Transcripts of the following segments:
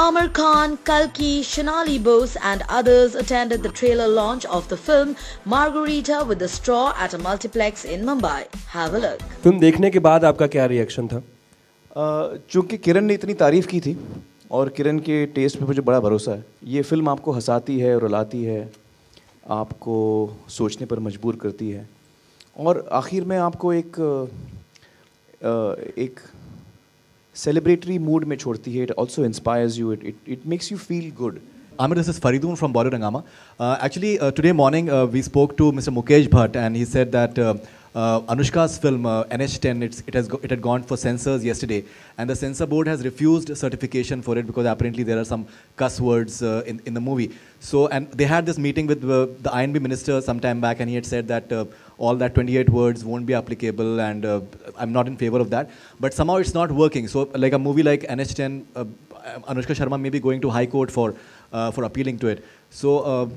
Aamir Khan, Kalki, Shonali Bose and others attended the trailer launch of the film Margarita With A Straw at a multiplex in Mumbai. Have a look. Film देखने के बाद आपका क्या reaction था? चूँकि किरण ने इतनी तारीफ़ की थी और किरण के टेस्ट पे मुझे बड़ा भरोसा है। ये फिल्म आपको हंसाती है, रुलाती है, आपको सोचने पर मजबूर करती है और आखिर में आपको एक celebratory mood में छोड़ती है. It also inspires you. It makes you feel good. Aamir, this is Faridun from BollywoodHungama. Actually, today morning we spoke to Mr. Mukesh Bhatt, and he said that Anushka's film NH10 it had gone for censors yesterday, and the censor board has refused certification for it because apparently there are some cuss words in the movie. So, and they had this meeting with the INB minister some time back, and he had said that all that 28 words won't be applicable, and I'm not in favor of that. But somehow it's not working. So, like a movie like NH10, Anushka Sharma may be going to High Court for appealing to it. So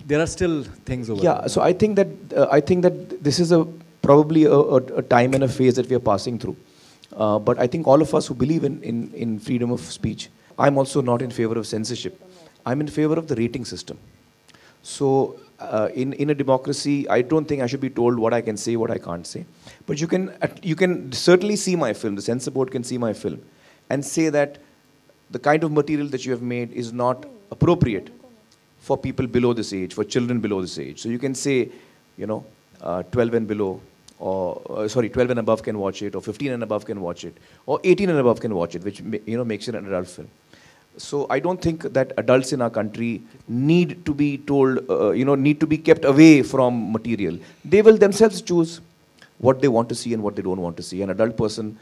there are still things over. Yeah. So I think that this is probably a time and a phase that we are passing through. But I think all of us who believe in freedom of speech, I'm also not in favor of censorship. I'm in favor of the rating system. So in a democracy, I don't think I should be told what I can say, what I can't say. But you can certainly see my film. The censor board can see my film and say that the kind of material that you have made is not appropriate for people below this age, for children below this age. So you can say, 12 and below, or 12 and above can watch it, or 15 and above can watch it, or 18 and above can watch it, which makes it an adult film. So I don't think that adults in our country need to be told, need to be kept away from material. They will themselves choose what they want to see and what they don't want to see. An adult person,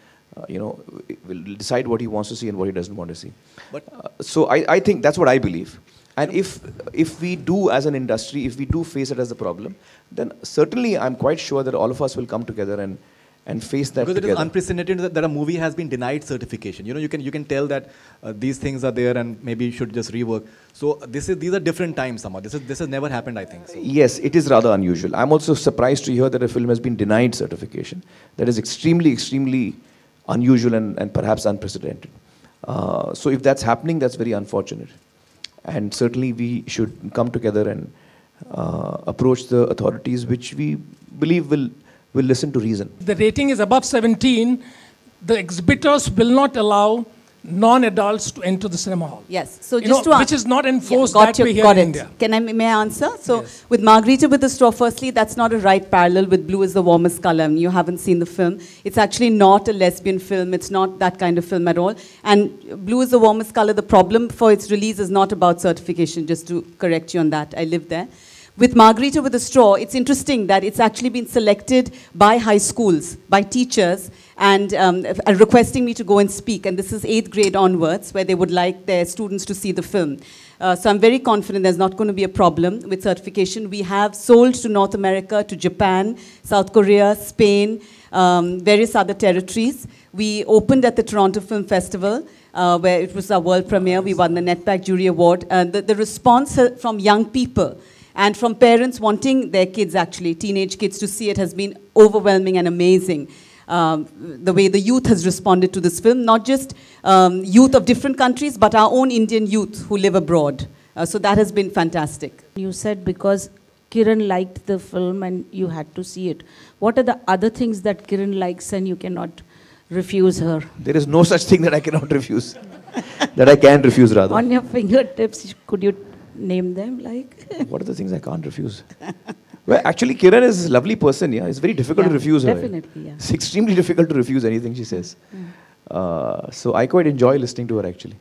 will decide what he wants to see and what he doesn't want to see. But so I think that's what I believe. And if we do, as an industry, if we do face it as a problem, then certainly I'm quite sure that all of us will come together and face that because together. It is unprecedented that a movie has been denied certification. You can tell that these things are there and maybe you should just rework. So these are different times somehow. This has never happened, I think. So. Yes, it is rather unusual. I'm also surprised to hear that a film has been denied certification. That is extremely, extremely unusual and perhaps unprecedented. So if that's happening, that's very unfortunate. And certainly we should come together and approach the authorities, which we believe will listen to reason. The rating is above 17. The exhibitors will not allow non-adults to enter the cinema hall. Yes. So just which is not enforced that way here in India. May I answer? So yes. With Margarita With A Straw, firstly, that's not a right parallel with Blue is the Warmest Color. You haven't seen the film. It's actually not a lesbian film. It's not that kind of film at all. And Blue is the Warmest Color, the problem for its release is not about certification, just to correct you on that. I live there. With Margarita With A Straw, it's interesting that it's actually been selected by high schools, by teachers, and requesting me to go and speak. And this is 8th grade onwards, where they would like their students to see the film. So I'm very confident there's not going to be a problem with certification. We have sold to North America, to Japan, South Korea, Spain, various other territories. We opened at the Toronto Film Festival, where it was our world premiere. We won the Netback Jury Award. The response from young people and from parents wanting their kids, actually, teenage kids, to see it has been overwhelming and amazing. The way the youth has responded to this film, not just youth of different countries, but our own Indian youth who live abroad. So that has been fantastic. You said because Kiran liked the film and you had to see it. What are the other things that Kiran likes and you cannot refuse her? There is no such thing that I cannot refuse. That I can refuse, rather. On your fingertips, could you name them, like? What are the things I can't refuse? Well, actually, Kiran is a lovely person, yeah. It's very difficult to refuse her. Definitely, yeah. It's extremely difficult to refuse anything she says. So I quite enjoy listening to her, actually.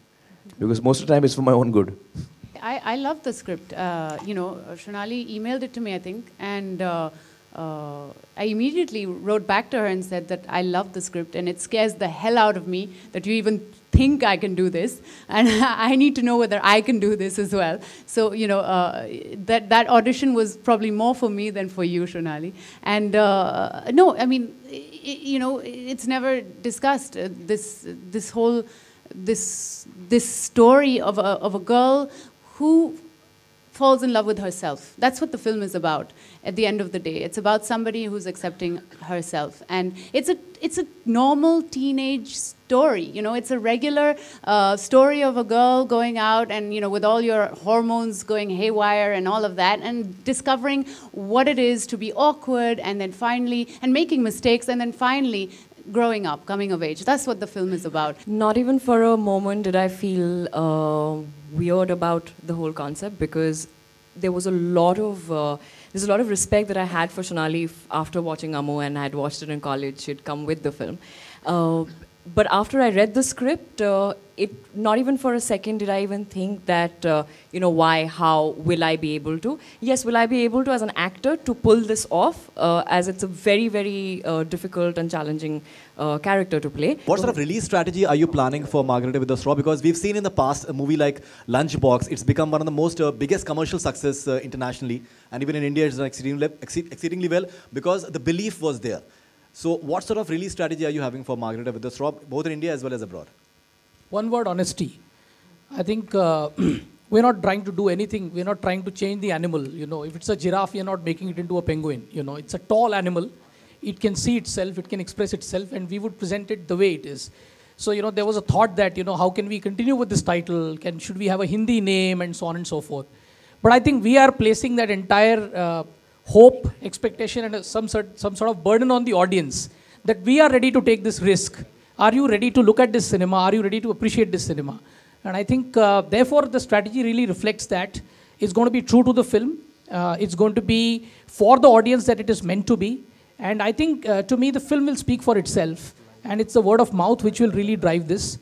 Because most of the time it's for my own good. I love the script. Shonali emailed it to me, I think, and I immediately wrote back to her and said that I love the script and it scares the hell out of me that you even think I can do this, and I need to know whether I can do this as well. So, that audition was probably more for me than for you, Shonali. And no, I mean, it's never discussed. This story of a girl who falls in love with herself. That's what the film is about at the end of the day. It's about somebody who's accepting herself. And it's a normal teenage story. You know, it's a regular story of a girl going out and, you know, with all your hormones going haywire and all of that, and discovering what it is to be awkward, and then finally, and making mistakes, and then finally growing up, coming of age. That's what the film is about. Not even for a moment did I feel weird about the whole concept, because there was there's a lot of respect that I had for Shonali after watching Ammo, and I had watched it in college. She'd come with the film. But after I read the script, not even for a second did I even think that, you know, why, how, will I be able to? Yes, will I be able to, as an actor, to pull this off, as it's a very, very difficult and challenging character to play. What sort of release strategy are you planning for Margarita With A Straw? Because we've seen in the past a movie like Lunchbox. It's become one of the most biggest commercial success internationally. And even in India, it's done exceedingly well because the belief was there. So what sort of release strategy are you having for Margarita With A Straw, both in India as well as abroad? One word: honesty. I think we're not trying to do anything. We're not trying to change the animal. You know, if it's a giraffe, you're not making it into a penguin. You know, it's a tall animal. It can see itself. It can express itself, and we would present it the way it is. So, you know, there was a thought that, you know, how can we continue with this title? Should we have a Hindi name, and so on and so forth. But I think we are placing that entire hope, expectation, and some sort of burden on the audience that we are ready to take this risk. Are you ready to look at this cinema? Are you ready to appreciate this cinema? And I think, therefore, the strategy really reflects that. It's going to be true to the film. It's going to be for the audience that it is meant to be. And I think, to me, the film will speak for itself. And it's the word of mouth which will really drive this.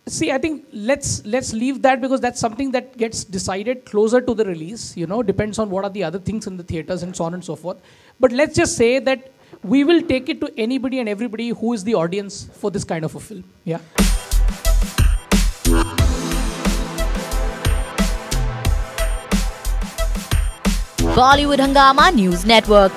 See, I think let's leave that, because that's something that gets decided closer to the release. You know, depends on what are the other things in the theaters and so on and so forth. But let's just say that we will take it to anybody and everybody who is the audience for this kind of a film. Yeah. Bollywood Hungama News Network.